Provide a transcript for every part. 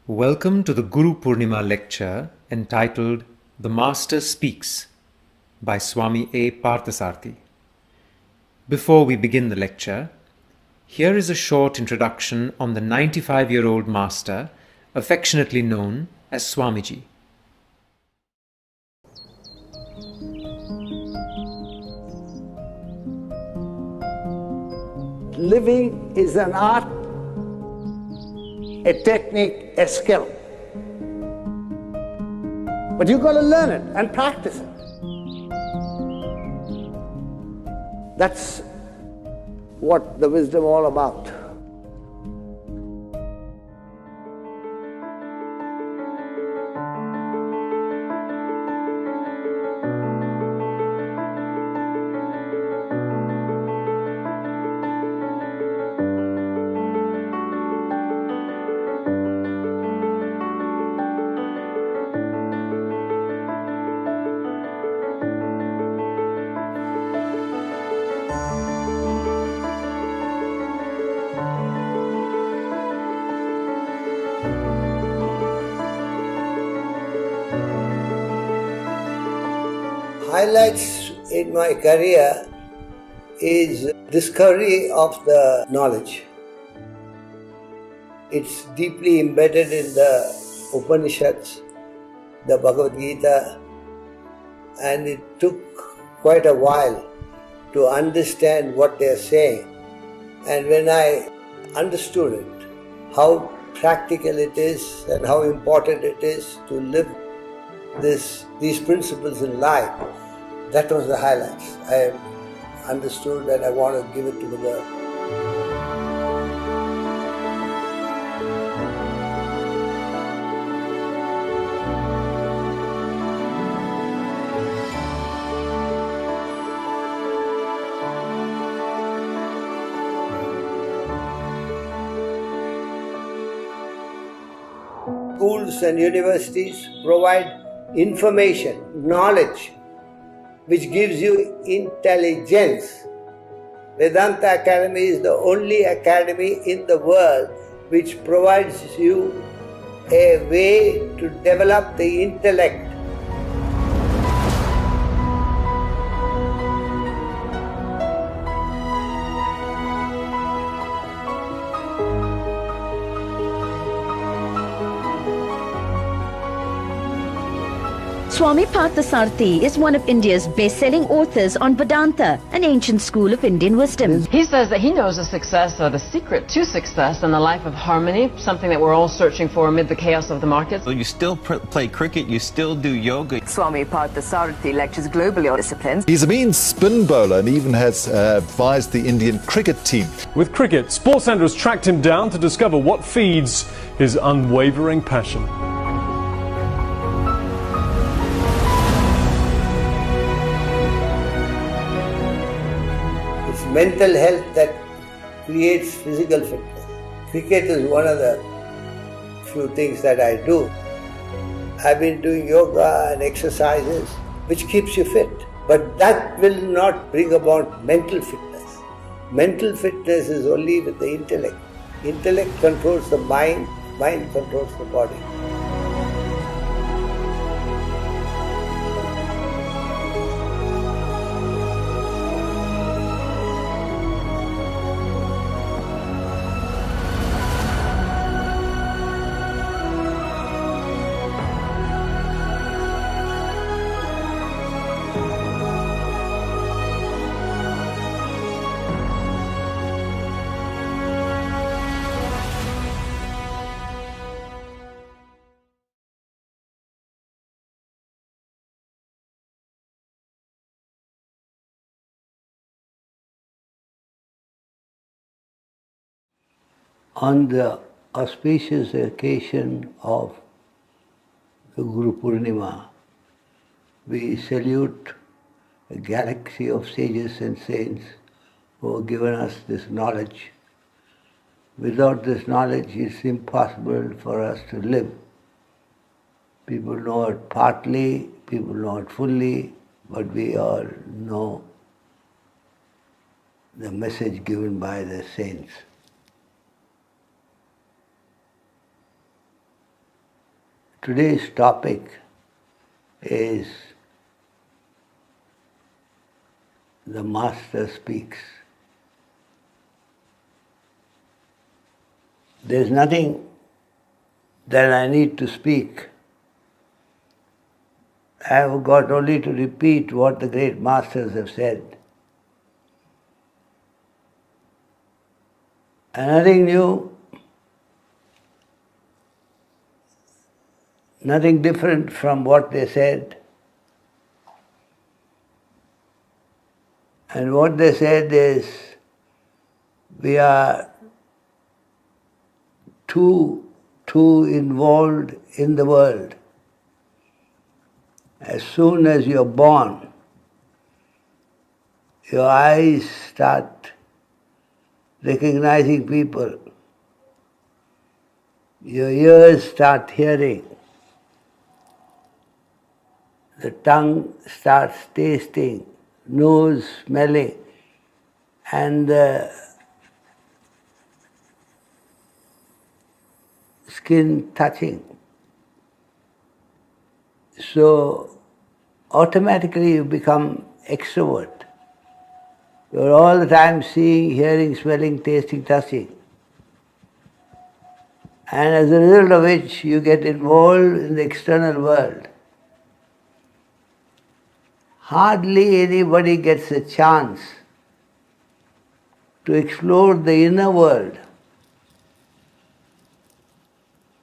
Welcome to the Guru Purnima lecture entitled The Master Speaks by Swami A. Parthasarthi. Before we begin the lecture, here is a short introduction on the 95-year-old master, affectionately known as Swamiji. Living is an art, a technique, a skill. But you've got to learn it and practice it. That's what the wisdom all about. Highlights in my career is discovery of the knowledge. It's deeply embedded in the Upanishads, the Bhagavad Gita, and it took quite a while to understand what they're saying. And when I understood it, how practical it is and how important it is to live these principles in life, that was the highlights. I understood and I want to give it to the world. Schools and universities provide information, knowledge, which gives you intelligence. Vedanta Academy is the only academy in the world which provides you a way to develop the intellect. Swami Parthasarthi is one of India's best-selling authors on Vedanta, an ancient school of Indian wisdom. He says that he knows the success, or the secret to success, and the life of harmony, something that we're all searching for amid the chaos of the markets. So you still play cricket, you still do yoga. Swami Parthasarthi lectures globally on disciplines. He's a mean spin bowler and even has advised the Indian cricket team. With cricket, SportsCenter has tracked him down to discover what feeds his unwavering passion. Mental health that creates physical fitness. Cricket is one of the few things that I do. I've been doing yoga and exercises which keeps you fit, but that will not bring about mental fitness. Mental fitness is only with the intellect. Intellect controls the mind, mind controls the body. On the auspicious occasion of the Guru Purnima, we salute a galaxy of sages and saints who have given us this knowledge. Without this knowledge, it's impossible for us to live. People know it partly, people know it fully, but we all know the message given by the saints. Today's topic is the Master Speaks. There's nothing that I need to speak. I have got only to repeat what the great masters have said. And nothing new, nothing different from what they said. And what they said is, we are too involved in the world. As soon as you're born, your eyes start recognizing people. Your ears start hearing. The tongue starts tasting, nose smelling, and the skin touching. So automatically you become extrovert. You're all the time seeing, hearing, smelling, tasting, touching. And as a result of which you get involved in the external world. Hardly anybody gets a chance to explore the inner world.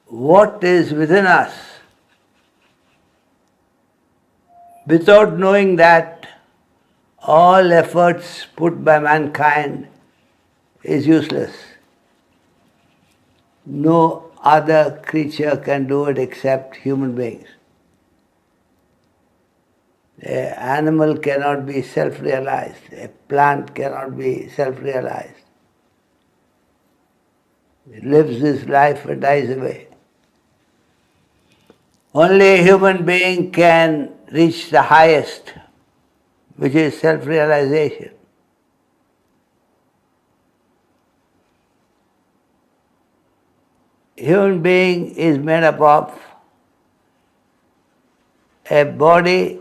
What is within us? Without knowing that, all efforts put by mankind is useless. No other creature can do it except human beings. An animal cannot be self-realized. A plant cannot be self-realized. It lives its life and dies away. Only a human being can reach the highest, which is self-realization. Human being is made up of a body,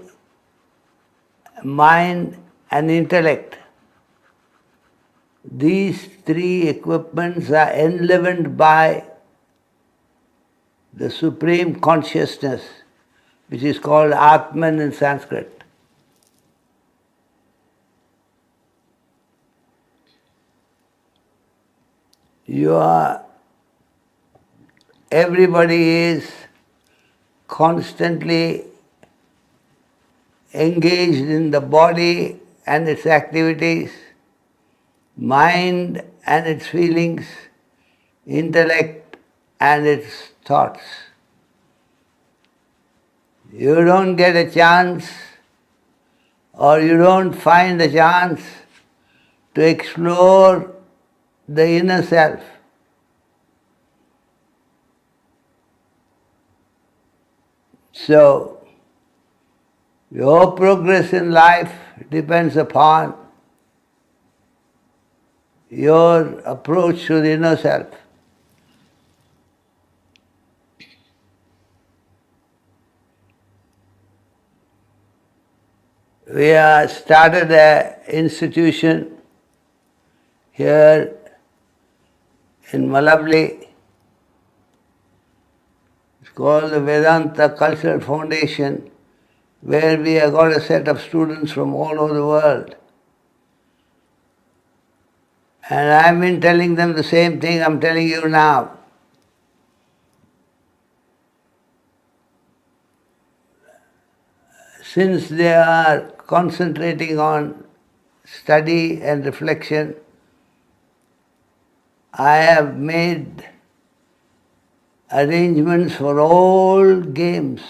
mind and intellect. These three equipments are enlivened by the supreme consciousness, which is called Atman in Sanskrit. Everybody is constantly engaged in the body and its activities, mind and its feelings, intellect and its thoughts. You don't get a chance, or you don't find a chance to explore the inner self. So, your progress in life depends upon your approach to the inner self. We have started an institution here in Malavli. It's called the Vedanta Cultural Foundation, where we have got a set of students from all over the world. And I've been telling them the same thing I'm telling you now. Since they are concentrating on study and reflection, I have made arrangements for all games.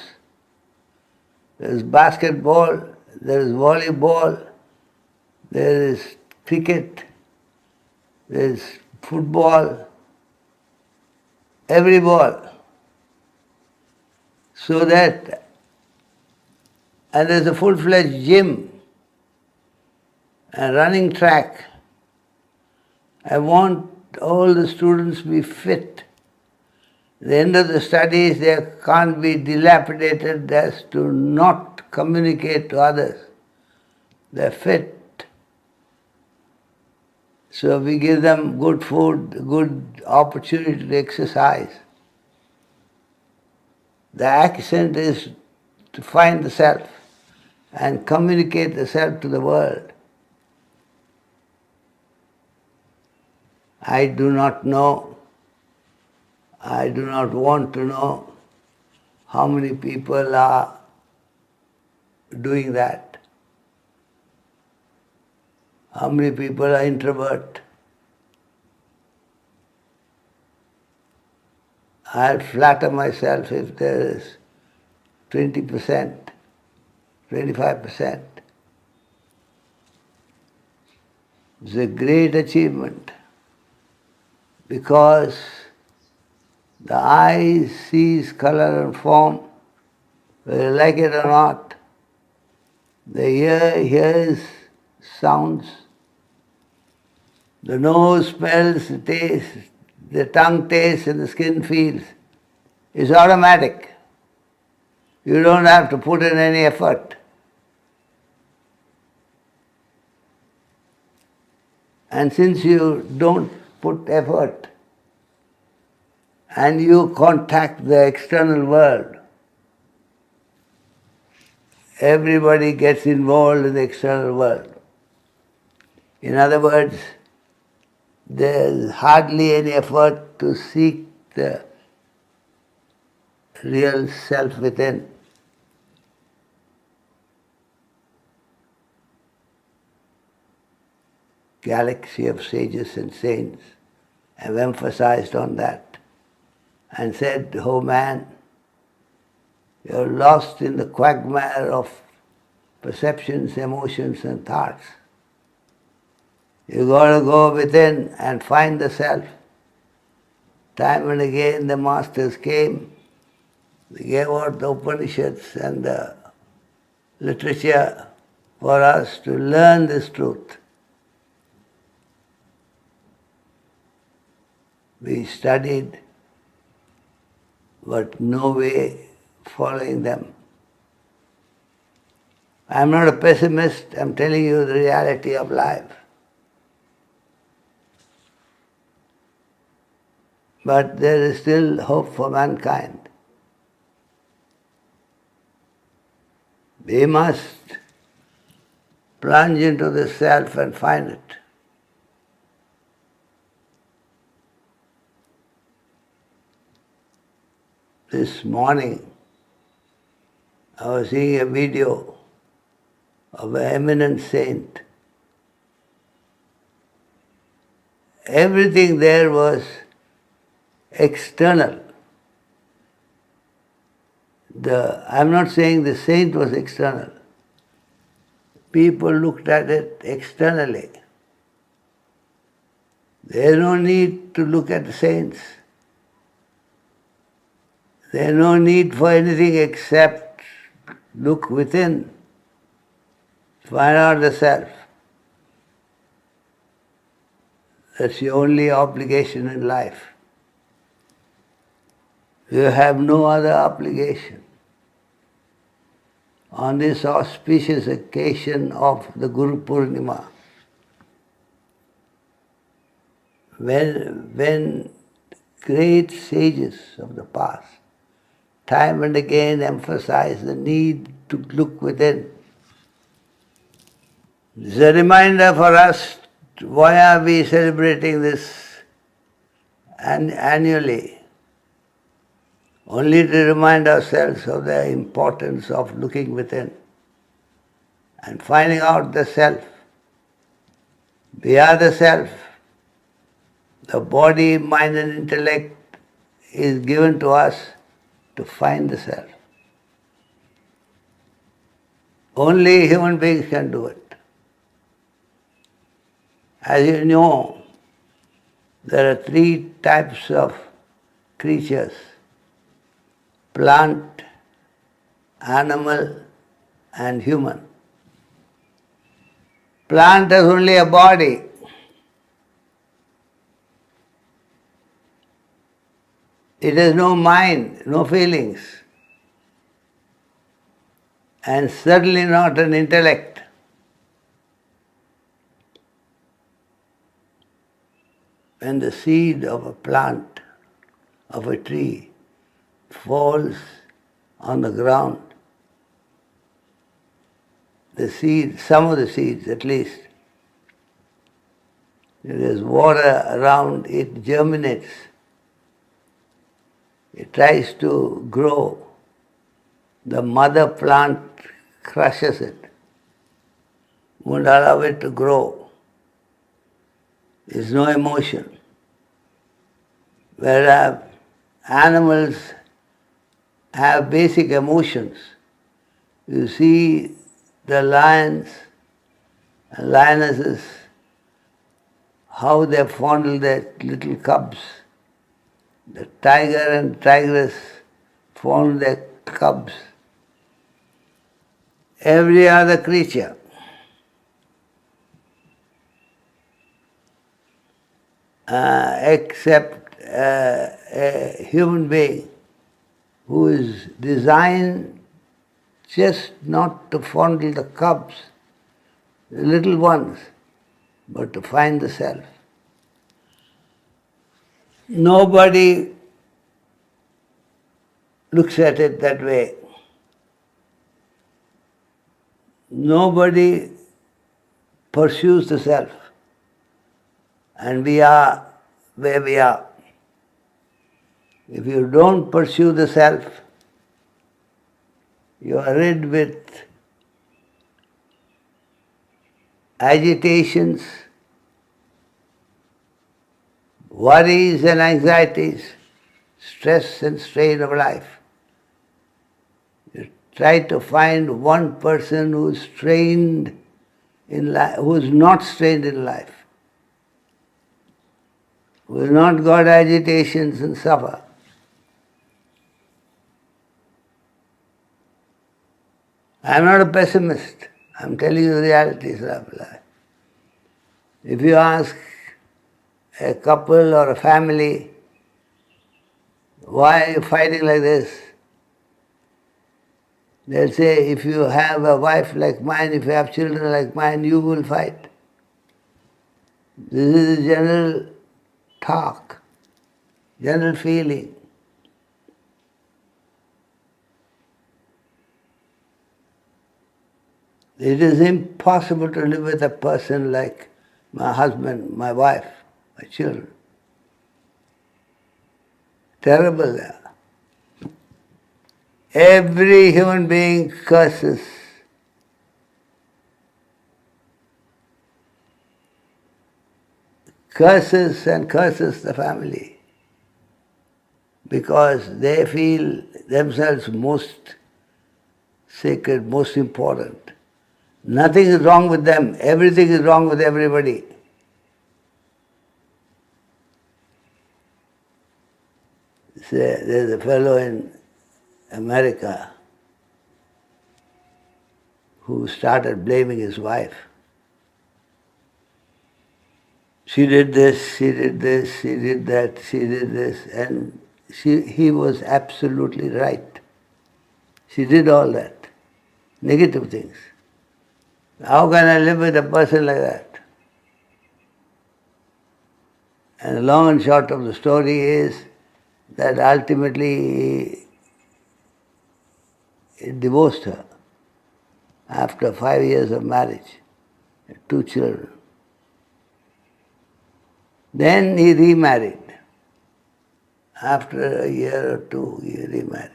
There is basketball, there is volleyball, there is cricket, there is football, every ball. So that, and there's a full-fledged gym, a running track. I want all the students to be fit At the end of the studies, they can't be dilapidated as to not communicate to others. They're fit. So we give them good food, good opportunity to exercise. The accent is to find the self and communicate the self to the world. I do not know, I do not want to know how many people are doing that. How many people are introvert? I'll flatter myself if there is 20%, 25%. It's a great achievement because the eye sees color and form, whether you like it or not. The ear hears sounds. The nose smells, tastes, the tongue tastes, and the skin feels. It's automatic. You don't have to put in any effort. And since you don't put effort and you contact the external world, everybody gets involved in the external world. In other words, there's hardly any effort to seek the real self within. Galaxy of sages and saints have emphasized on that and said, oh man, you're lost in the quagmire of perceptions, emotions and thoughts. You've got to go within and find the self. Time and again the masters came, they gave out the Upanishads and the literature for us to learn this truth. We studied, but no way following them. I'm not a pessimist, I'm telling you the reality of life. But there is still hope for mankind. We must plunge into the self and find it. This morning, I was seeing a video of an eminent saint. Everything there was external. I'm not saying the saint was external. People looked at it externally. There is no need to look at the saints. There is no need for anything except look within, find out the self. That's the only obligation in life. You have no other obligation. On this auspicious occasion of the Guru Purnima, when great sages of the past time and again emphasize the need to look within. It's a reminder for us, why are we celebrating this annually? Only to remind ourselves of the importance of looking within and finding out the self. We are the self. The body, mind and intellect is given to us to find the self. Only human beings can do it. As you know, there are three types of creatures: plant, animal and human. Plant has only a body. It has no mind, no feelings, and certainly not an intellect. When the seed of a plant, of a tree, falls on the ground, the seed, some of the seeds at least, there is water around, it germinates. It tries to grow. The mother plant crushes it, won't allow it to grow. There's no emotion. Whereas animals have basic emotions. You see the lions and lionesses, how they fondle their little cubs. The tiger and tigress fondle their cubs. Every other creature except a human being who is designed just not to fondle the cubs, the little ones, but to find the self. Nobody looks at it that way. Nobody pursues the self. And we are where we are. If you don't pursue the self, you are rid with agitations, worries and anxieties, stress and strain of life. You try to find one person who is strained in life, who is not strained in life, who has not got agitations and suffer. I am not a pessimist. I am telling you the realities of life. If you ask a couple or a family, why are you fighting like this? They'll say, if you have a wife like mine, if you have children like mine, you will fight. This is the general talk, general feeling. It is impossible to live with a person like my husband, my wife, my children. Terrible there. Every human being curses. Curses and curses the family because they feel themselves most sacred, most important. Nothing is wrong with them, everything is wrong with everybody. There's a fellow in America who started blaming his wife. She did this, she did this, she did that, she did this, and he was absolutely right. She did all that, negative things. How can I live with a person like that? And the long and short of the story is that ultimately he divorced her after 5 years of marriage, 2 children. Then he remarried. After a year or two, he remarried.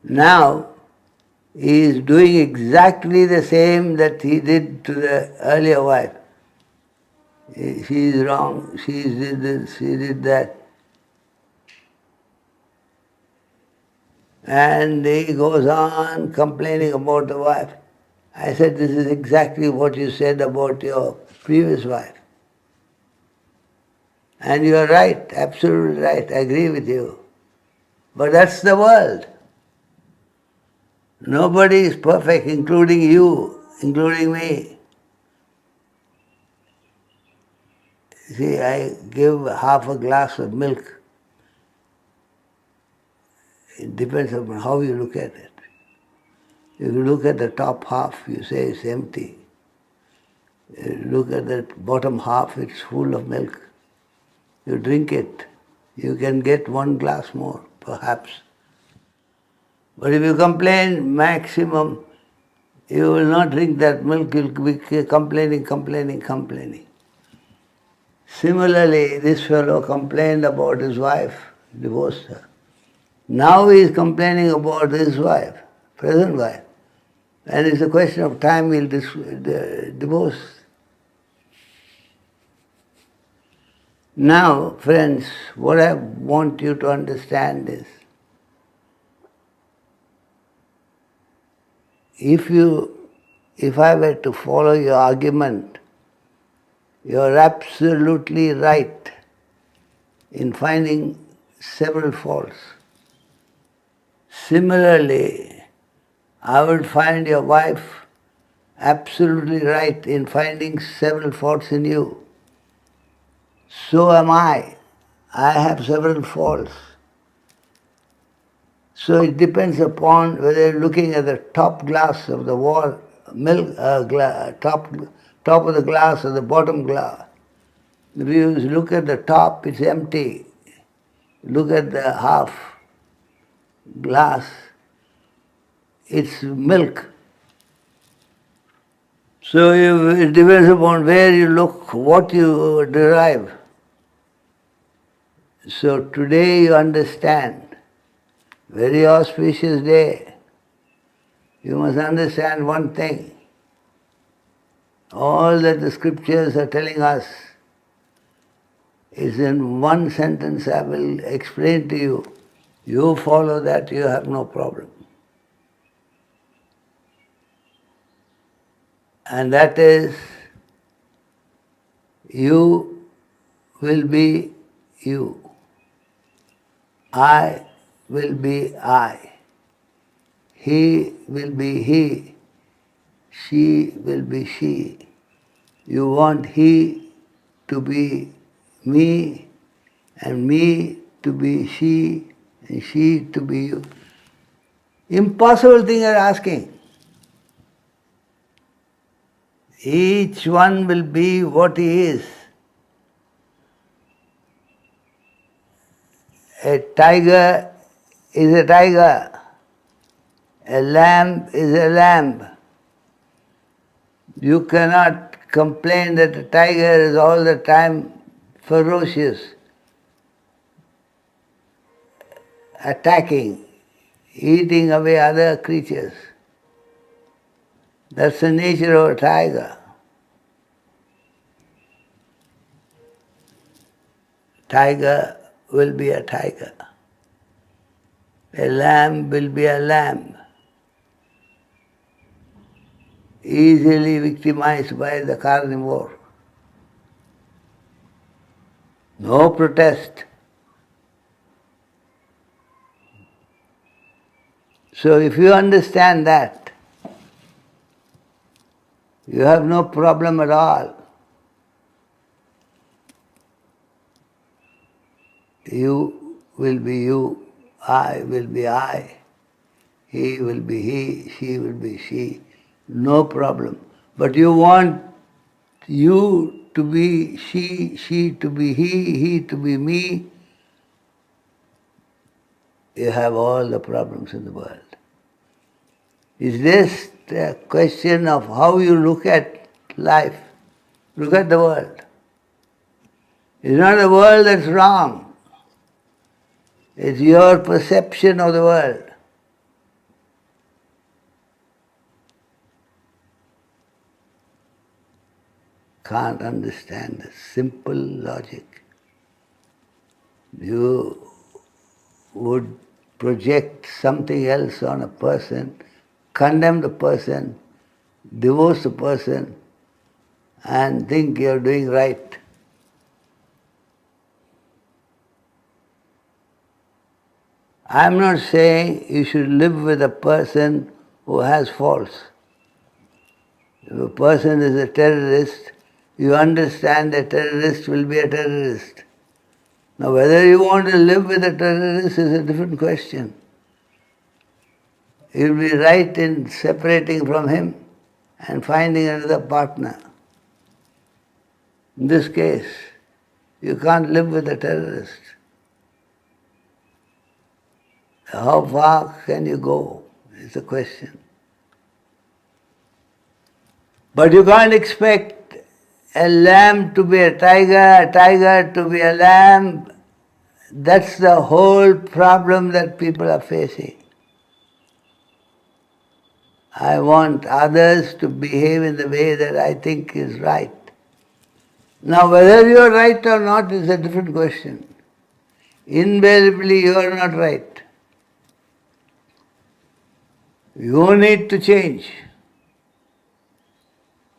Now, he is doing exactly the same that he did to the earlier wife. She is wrong, she did this, she did that. And he goes on complaining about the wife. I said, this is exactly what you said about your previous wife. And you are right, absolutely right, I agree with you. But that's the world. Nobody is perfect, including you, including me. See, I give half a glass of milk. It depends upon how you look at it. If you look at the top half, you say it's empty. If you look at the bottom half, it's full of milk. You drink it. You can get one glass more, perhaps. But if you complain maximum, you will not drink that milk, you'll be complaining. Similarly, this fellow complained about his wife, divorced her. Now he is complaining about his wife, present wife. And it's a question of time he'll divorce. Now, friends, what I want you to understand is, if I were to follow your argument, you're absolutely right in finding several faults. Similarly, I would find your wife absolutely right in finding several faults in you. So am I. I have several faults. So it depends upon whether you're looking at the top glass of the wall, top of the glass or the bottom glass. If you look at the top, it's empty. Look at the half glass, it's milk. So it depends upon where you look, what you derive. So today you understand, very auspicious day. You must understand one thing. All that the scriptures are telling us is in one sentence I will explain to you. You follow that, you have no problem. And that is, you will be you. I will be I. He will be he. She will be she. You want he to be me, and me to be she, and she to be you. Impossible thing you're asking. Each one will be what he is. A tiger is a tiger. A lamb is a lamb. You cannot complain that a tiger is all the time ferocious, attacking, eating away other creatures. That's the nature of a tiger. Tiger will be a tiger. A lamb will be a lamb. Easily victimized by the carnivore. No protest. So if you understand that, you have no problem at all. You will be you, I will be I, he will be he, she will be she. No problem. But you want you to be she to be he to be me. You have all the problems in the world. Is this the question of how you look at life? Look at the world. It's not the world that's wrong. It's your perception of the world. Can't understand the simple logic. You would project something else on a person, condemn the person, divorce the person, and think you're doing right. I'm not saying you should live with a person who has faults. If a person is a terrorist, you understand a terrorist will be a terrorist. Now whether you want to live with a terrorist is a different question. You'll be right in separating from him and finding another partner. In this case, you can't live with a terrorist. How far can you go is the question. But you can't expect a lamb to be a tiger to be a lamb. That's the whole problem that people are facing. I want others to behave in the way that I think is right. Now whether you are right or not is a different question. Invariably you are not right. You need to change.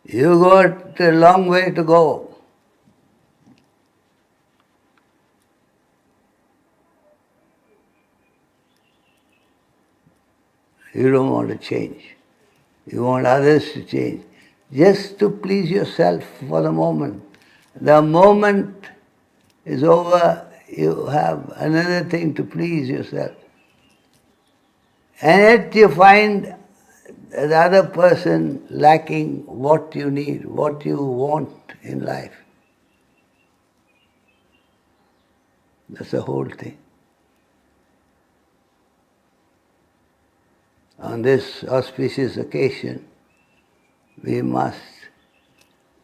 You got a long way to go. You don't want to change. You want others to change. Just to please yourself for the moment. The moment is over, you have another thing to please yourself. And yet you find the other person lacking what you need, what you want in life. That's the whole thing. On this auspicious occasion, we must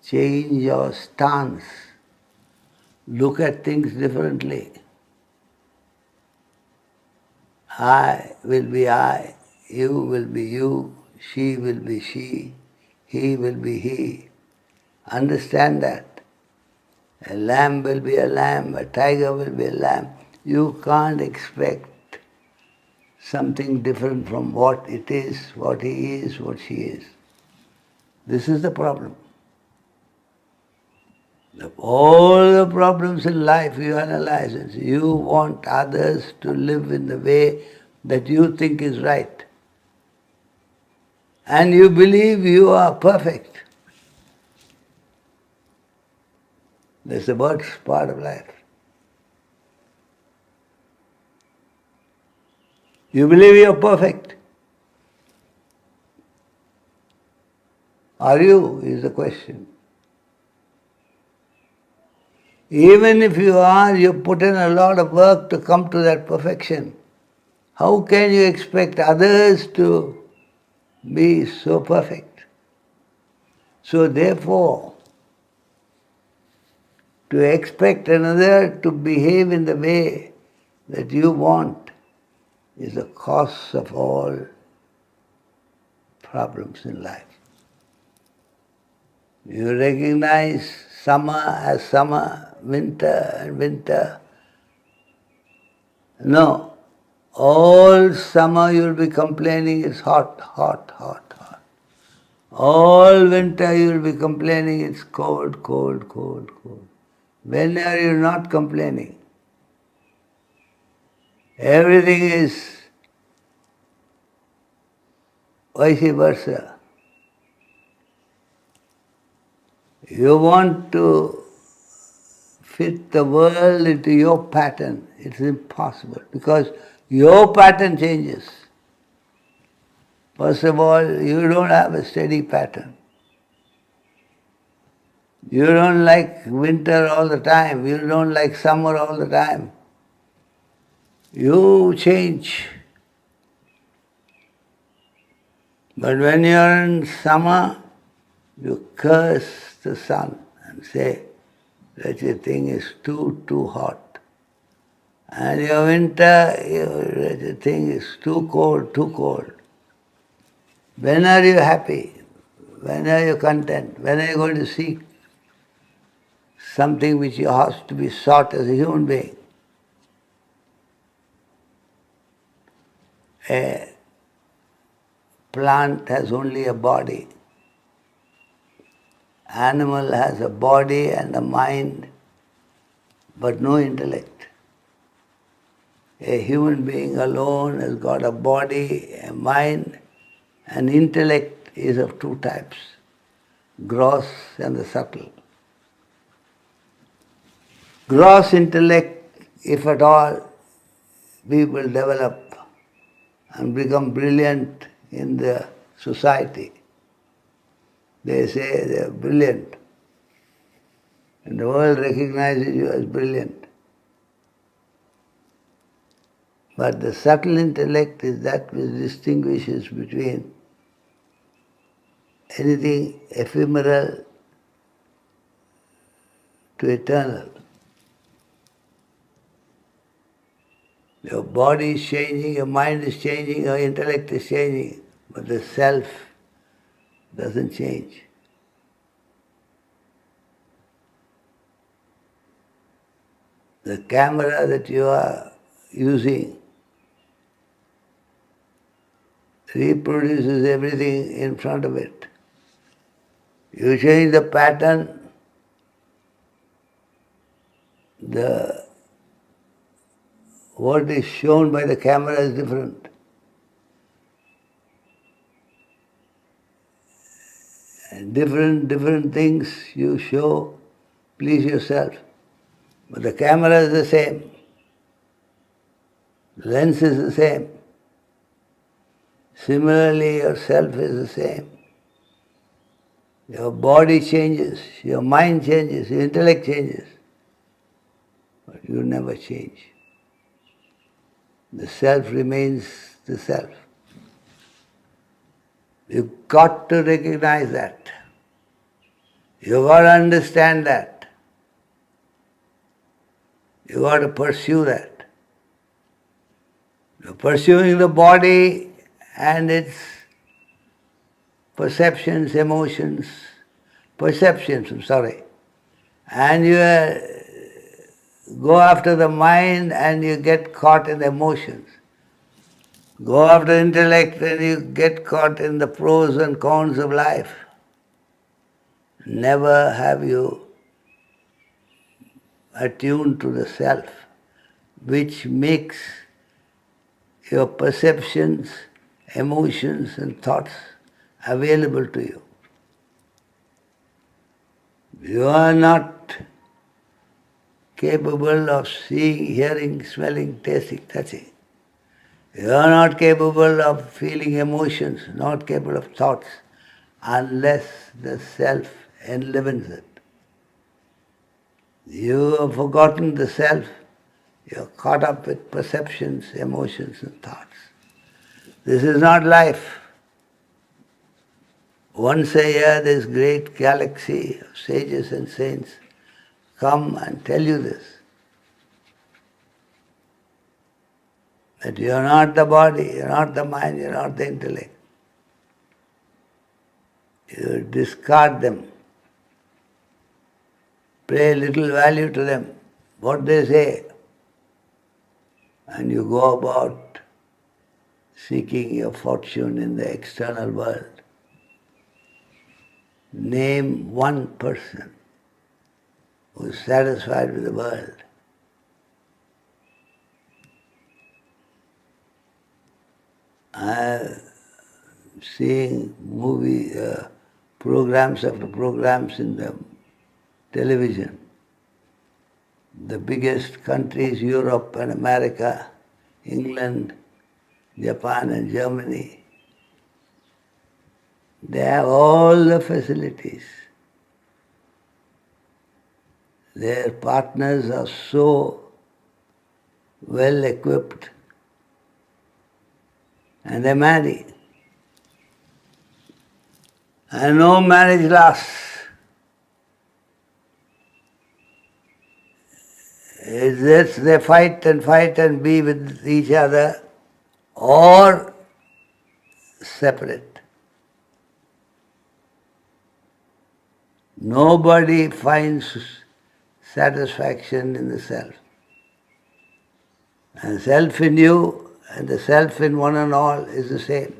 change our stance, look at things differently. I will be I, you will be you, she will be she, he will be he. Understand that. A lamb will be a lamb, a tiger will be a lamb. You can't expect something different from what it is, what he is, what she is. This is the problem. All the problems in life you analyze and see, you want others to live in the way that you think is right. And you believe you are perfect. That's the worst part of life. You believe you are perfect. Are you, is the question. Even if you are, you put in a lot of work to come to that perfection. How can you expect others to be so perfect? So therefore, to expect another to behave in the way that you want is the cause of all problems in life. You recognize summer as summer, winter and winter. No, all summer you will be complaining it's hot, hot, hot, hot. All winter you will be complaining it's cold, cold, cold, cold. When are you not complaining? Everything is vice versa. You want to fit the world into your pattern. It's impossible because your pattern changes. First of all, you don't have a steady pattern. You don't like winter all the time. You don't like summer all the time. You change. But when you are in summer, you curse the sun and say, such a thing is too hot. And your winter, such a thing is too cold, too cold. When are you happy? When are you content? When are you going to seek something which you have to be sought as a human being? A plant has only a body. Animal has a body and a mind, but no intellect. A human being alone has got a body, a mind, and intellect is of two types, gross and the subtle. gross intellect, if at all, people develop and become brilliant in the society. They say they are brilliant. And the world recognizes you as brilliant. But the subtle intellect is that which distinguishes between anything ephemeral to eternal. Your body is changing, your mind is changing, your intellect is changing, but the self doesn't change. The camera that you are using reproduces everything in front of it. You change the pattern, what is shown by the camera is different. And different things you show please yourself. But the camera is the same. The lens is the same. Similarly, yourself is the same. Your body changes, your mind changes, your intellect changes. But you never change. The self remains the self. You've got to recognize that. You've got to understand that. You've got to pursue that. You're pursuing the body and its perceptions, emotions, and you go after the mind and you get caught in the emotions. Go after intellect and you get caught in the pros and cons of life. Never have you attuned to the self, which makes your perceptions, emotions and thoughts available to you. You are not capable of seeing, hearing, smelling, tasting, touching. You are not capable of feeling emotions, not capable of thoughts, unless the self enlivens it. You have forgotten the self, you are caught up with perceptions, emotions and thoughts. This is not life. Once a year this great galaxy of sages and saints come and tell you this, that you are not the body, you are not the mind, you are not the intellect. You discard them, pay little value to them, what they say, and you go about seeking your fortune in the external world. Name one person who is satisfied with the world. I'm seeing programs after programs in the television. The biggest countries, Europe and America, England, Japan and Germany, they have all the facilities. Their partners are so well equipped and they marry. And no marriage lasts. It's they fight and be with each other or separate. Nobody finds satisfaction in the self. And self in you and the self in one and all is the same.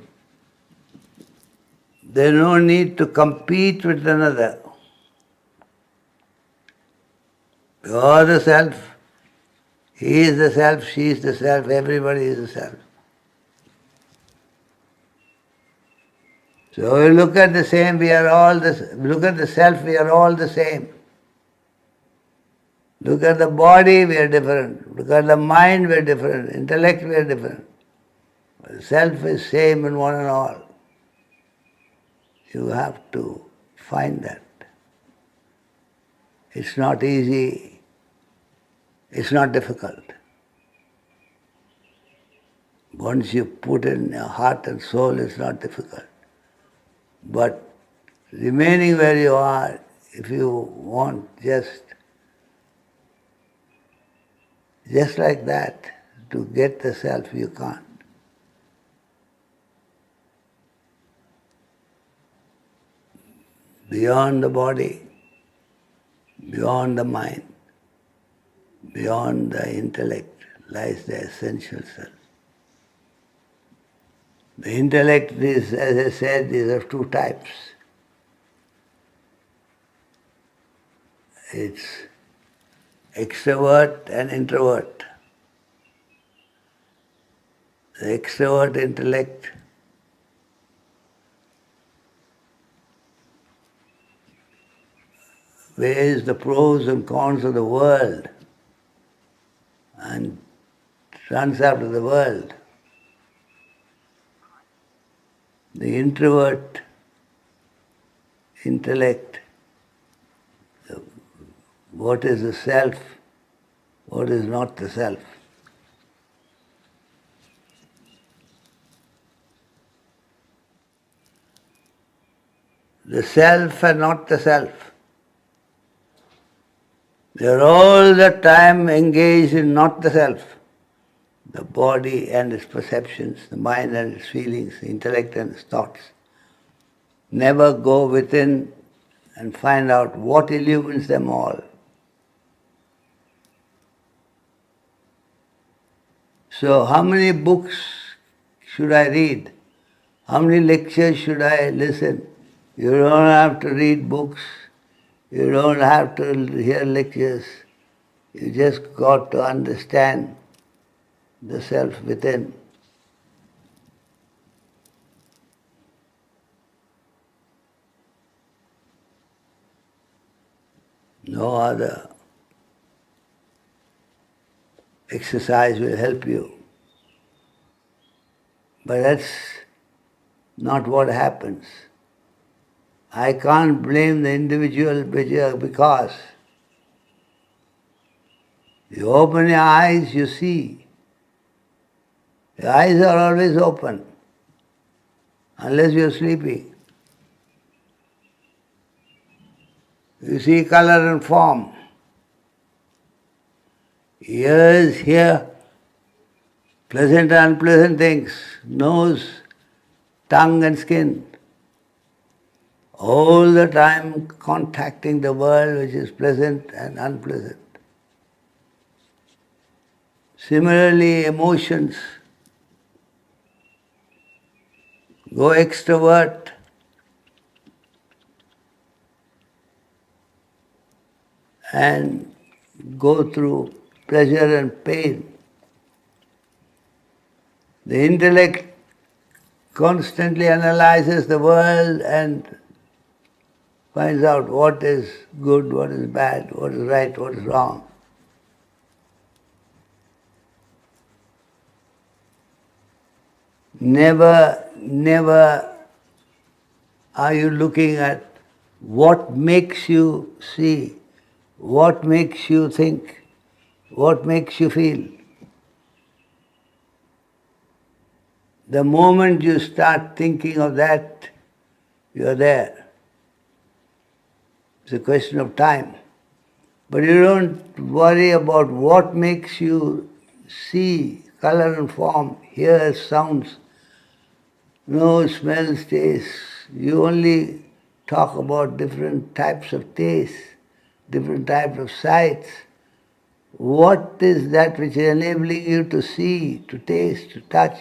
There is no need to compete with another. You are the self, he is the self, she is the self, everybody is the self. So we look at the same, look at the self, we are all the same. Look at the body, we are different. Look at the mind, we are different. Intellect, we are different. Self is same in one and all. You have to find that. It's not easy. It's not difficult. Once you put in your heart and soul, it's not difficult. But remaining where you are, if you want just like that, to get the self, you can't. Beyond the body, beyond the mind, beyond the intellect lies the essential self. The intellect is, as I said, is of two types. It's extrovert and introvert. The extrovert intellect weighs the pros and cons of the world and runs after the world. The introvert intellect, what is the self, what is not the self. The self and not the self. They are all the time engaged in not the self. The body and its perceptions, the mind and its feelings, the intellect and its thoughts. Never go within and find out what illumines them all. So how many books should I read? How many lectures should I listen? You don't have to read books. You don't have to hear lectures. You just got to understand the self within. No other exercise will help you. But that's not what happens. I can't blame the individual because you open your eyes, you see. Your eyes are always open, unless you're sleepy. You see color and form. Ears hear pleasant and unpleasant things. Nose, tongue and skin. All the time contacting the world which is pleasant and unpleasant. Similarly, emotions. Go extrovert. And go through pleasure and pain. The intellect constantly analyzes the world and finds out what is good, what is bad, what is right, what is wrong. Never are you looking at what makes you see, what makes you think, what makes you feel. The moment you start thinking of that, you are there. It's a question of time. But you don't worry about what makes you see color and form, hear sounds, know, smells, tastes. You only talk about different types of tastes, different types of sights. What is that which is enabling you to see, to taste, to touch?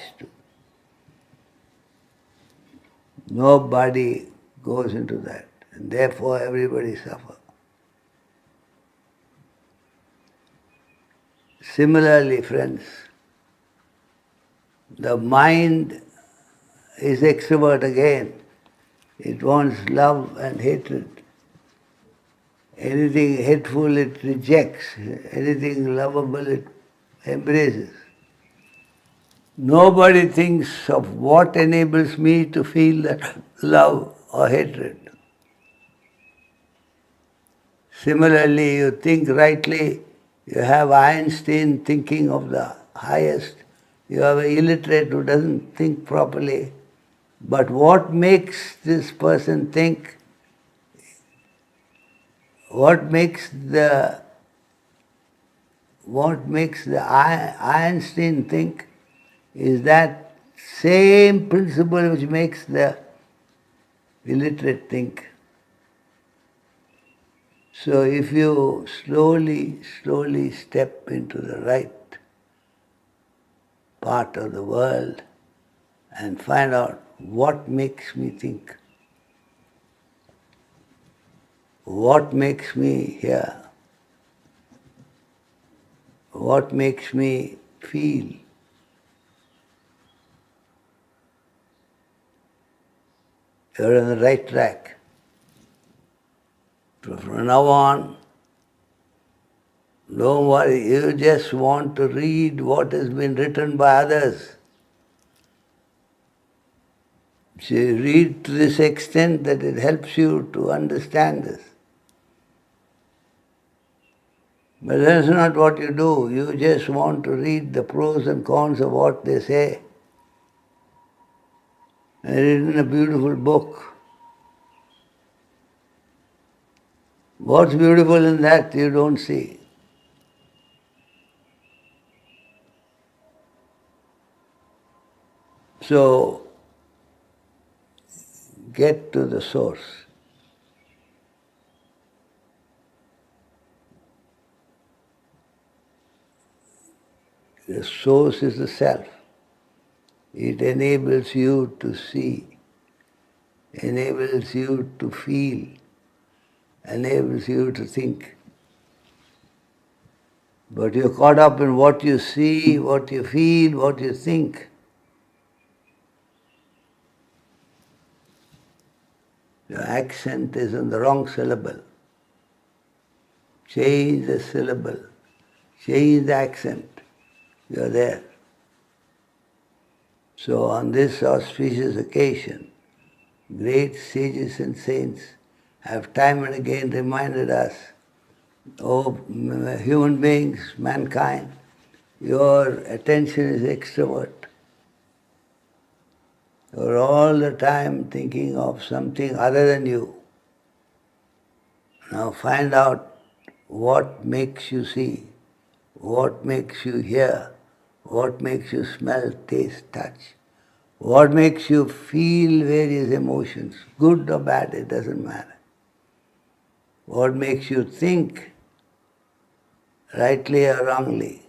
Nobody goes into that, and therefore everybody suffers. Similarly, friends, the mind is extrovert again. It wants love and hatred. Anything hateful it rejects, anything lovable it embraces. Nobody thinks of what enables me to feel that love or hatred. Similarly, you think rightly, you have Einstein thinking of the highest, you have an illiterate who doesn't think properly. But what makes this person think? What makes the Einstein think is that same principle which makes the illiterate think. So if you slowly step into the right part of the world and find out what makes me think, what makes me hear, what makes me feel, you're on the right track. From now on, don't worry, you just want to read what has been written by others. So you read to this extent that it helps you to understand this. But that's not what you do. You just want to read the pros and cons of what they say. And written a beautiful book. What's beautiful in that you don't see. So, get to the source. The source is the self. It enables you to see, enables you to feel, enables you to think. But you're caught up in what you see, what you feel, what you think. Your accent is on the wrong syllable. Change the syllable, change the accent. You're there. So on this auspicious occasion, great sages and saints have time and again reminded us, oh, human beings, mankind, your attention is extrovert. You're all the time thinking of something other than you. Now find out what makes you see, what makes you hear, what makes you smell, taste, touch, what makes you feel various emotions, good or bad, it doesn't matter. What makes you think, rightly or wrongly.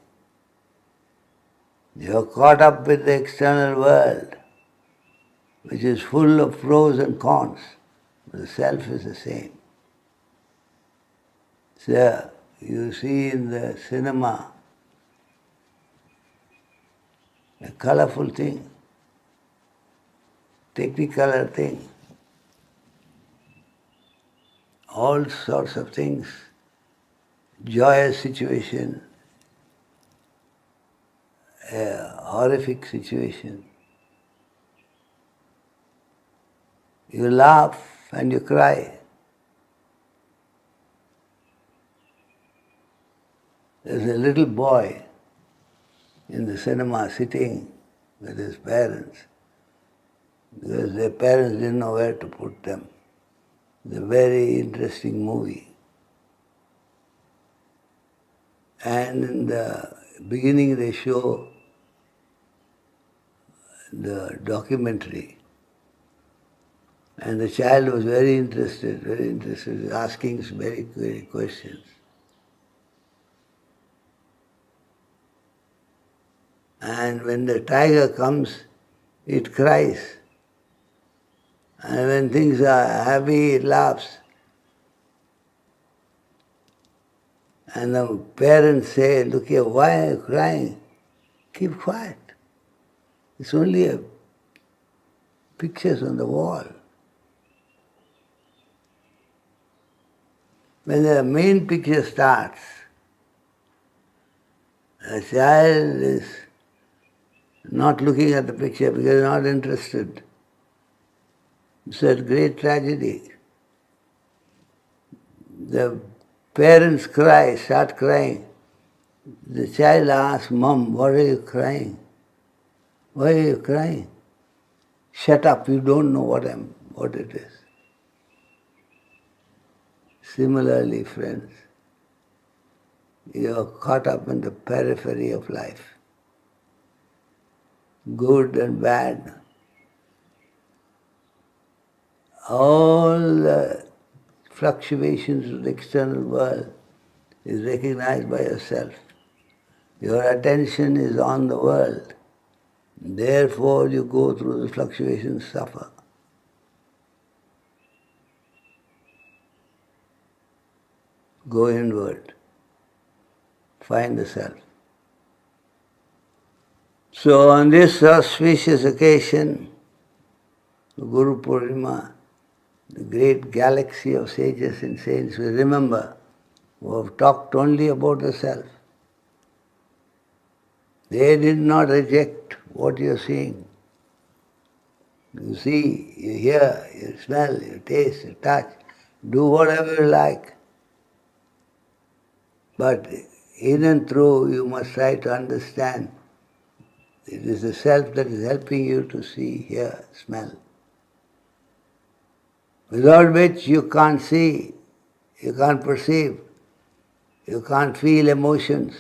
You're caught up with the external world, which is full of pros and cons. The self is the same. So, you see in the cinema a colorful thing, technicolor thing, all sorts of things, joyous situation, a horrific situation. You laugh and you cry. There's a little boy in the cinema sitting with his parents because their parents didn't know where to put them. It's a very interesting movie. And in the beginning they show the documentary. And the child was very interested, asking very questions. And when the tiger comes, it cries. And when things are happy, it laughs. And the parents say, look here, why are you crying? Keep quiet. It's only pictures on the wall. When the main picture starts, a child is not looking at the picture because he's not interested. It's a great tragedy. The parents cry, start crying. The child asks, "Mom, why are you crying? Why are you crying?" "Shut up, you don't know what it is." Similarly, friends, you are caught up in the periphery of life, good and bad. All the fluctuations of the external world is recognized by yourself. Your attention is on the world. Therefore, you go through the fluctuations, suffer. Go inward. Find the self. So on this auspicious occasion, Guru Purnima, the great galaxy of sages and saints, we remember, who have talked only about the self. They did not reject what you are seeing. You see, you hear, you smell, you taste, you touch, do whatever you like. But in and through, you must try to understand it is the self that is helping you to see, hear, smell. Without which you can't see, you can't perceive, you can't feel emotions,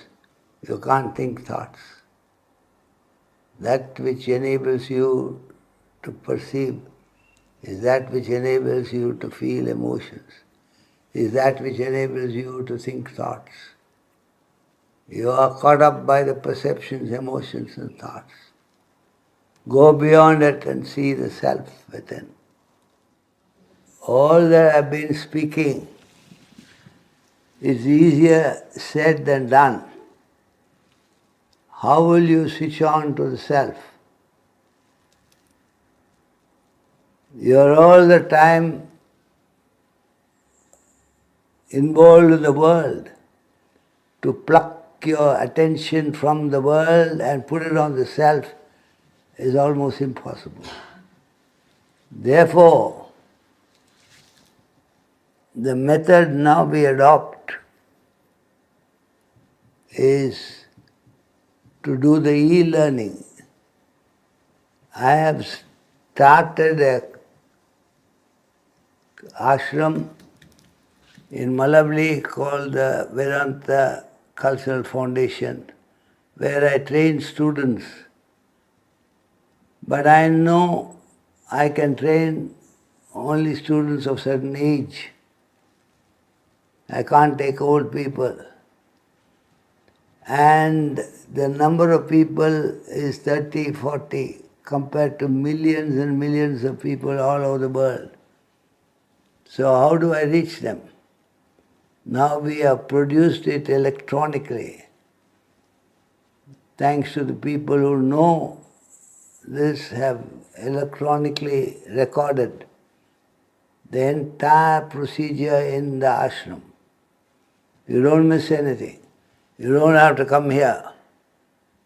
you can't think thoughts. That which enables you to perceive is that which enables you to feel emotions, is that which enables you to think thoughts. You are caught up by the perceptions, emotions and thoughts. Go beyond it and see the self within. All that I've been speaking is easier said than done. How will you switch on to the self? You're all the time involved in the world. To pluck your attention from the world and put it on the self is almost impossible. Therefore, the method now we adopt is to do the e-learning. I have started a ashram in Malavali called the Vedanta Cultural Foundation, where I train students. But I know I can train only students of certain age. I can't take old people. And the number of people is 30, 40 compared to millions and millions of people all over the world. So how do I reach them? Now we have produced it electronically. Thanks to the people who know this, have electronically recorded the entire procedure in the ashram. You don't miss anything. You don't have to come here.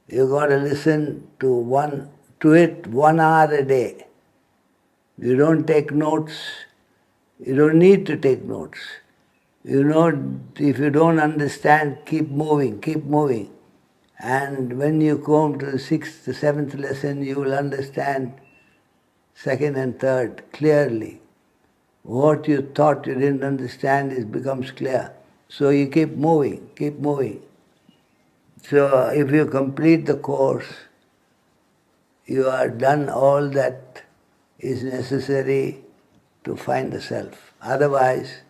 You got to listen to it 1 hour a day. You don't take notes. You don't need to take notes. You know, if you don't understand, keep moving, keep moving. And when you come to the 6th, the 7th lesson, you will understand 2nd and 3rd clearly. What you thought you didn't understand becomes clear. So you keep moving, keep moving. So if you complete the course, you are done all that is necessary to find the self. Otherwise,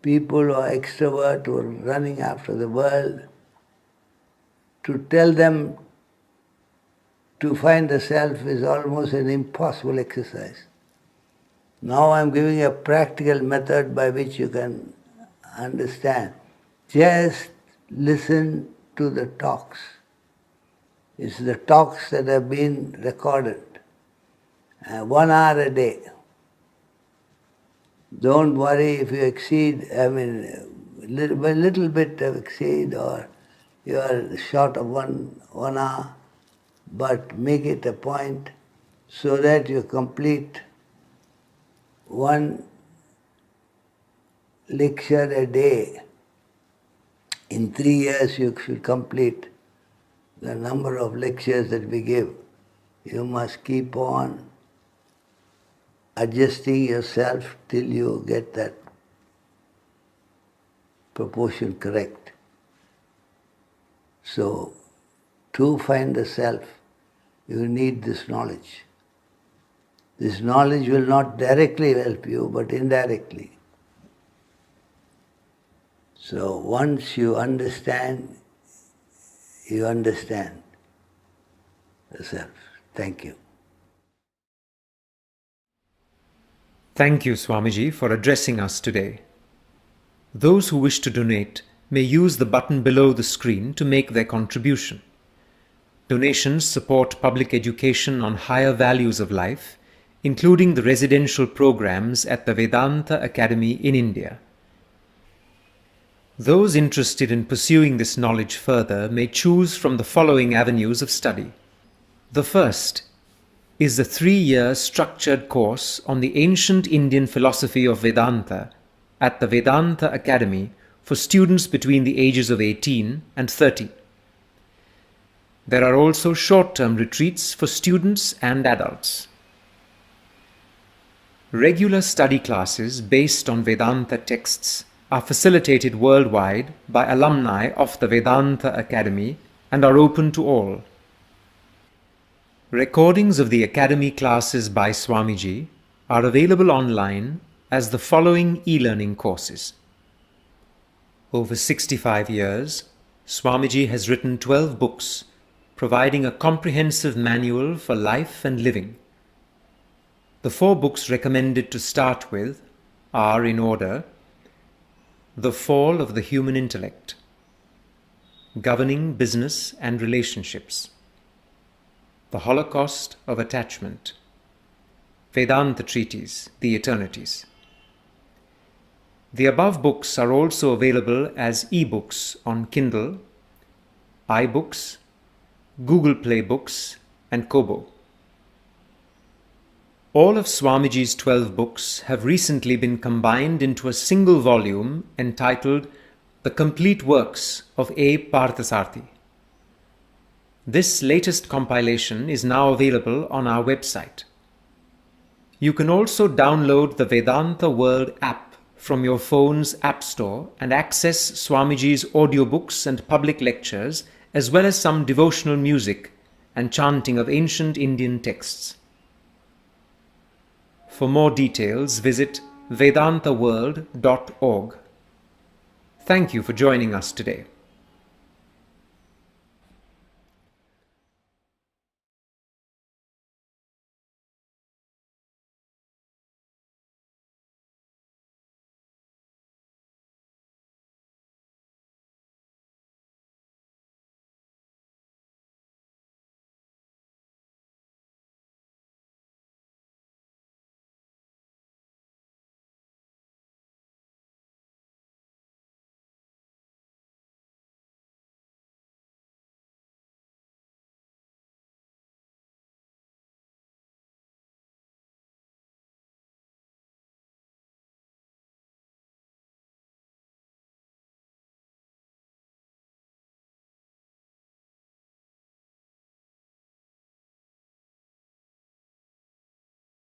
people who are extrovert, who are running after the world, to tell them to find the self is almost an impossible exercise. Now I'm giving a practical method by which you can understand. Just listen to the talks. It's the talks that have been recorded. 1 hour a day. Don't worry if you exceed, little bit of exceed, or you are short of one hour, but make it a point so that you complete one lecture a day. In 3 years you should complete the number of lectures that we give. You must keep on adjusting yourself till you get that proportion correct. So, to find the self, you need this knowledge. This knowledge will not directly help you, but indirectly. So once you understand the self. Thank you. Thank you, Swamiji, for addressing us today. Those who wish to donate may use the button below the screen to make their contribution. Donations support public education on higher values of life, including the residential programs at the Vedanta Academy in India. Those interested in pursuing this knowledge further may choose from the following avenues of study. The first is the 3-year structured course on the ancient Indian philosophy of Vedanta at the Vedanta Academy for students between the ages of 18 and 30. There are also short-term retreats for students and adults. Regular study classes based on Vedanta texts are facilitated worldwide by alumni of the Vedanta Academy and are open to all. Recordings of the Academy classes by Swamiji are available online as the following e-learning courses. Over 65 years, Swamiji has written 12 books, providing a comprehensive manual for life and living. The 4 books recommended to start with are, in order, The Fall of the Human Intellect, Governing Business and Relationships, The Holocaust of Attachment, Vedanta Treatise, The Eternities. The above books are also available as e-books on Kindle, iBooks, Google Play Books, and Kobo. All of Swamiji's 12 books have recently been combined into a single volume entitled The Complete Works of A. Parthasarthi. This latest compilation is now available on our website. You can also download the Vedanta World app from your phone's App Store and access Swamiji's audiobooks and public lectures, as well as some devotional music and chanting of ancient Indian texts. For more details, visit vedantaworld.org. Thank you for joining us today.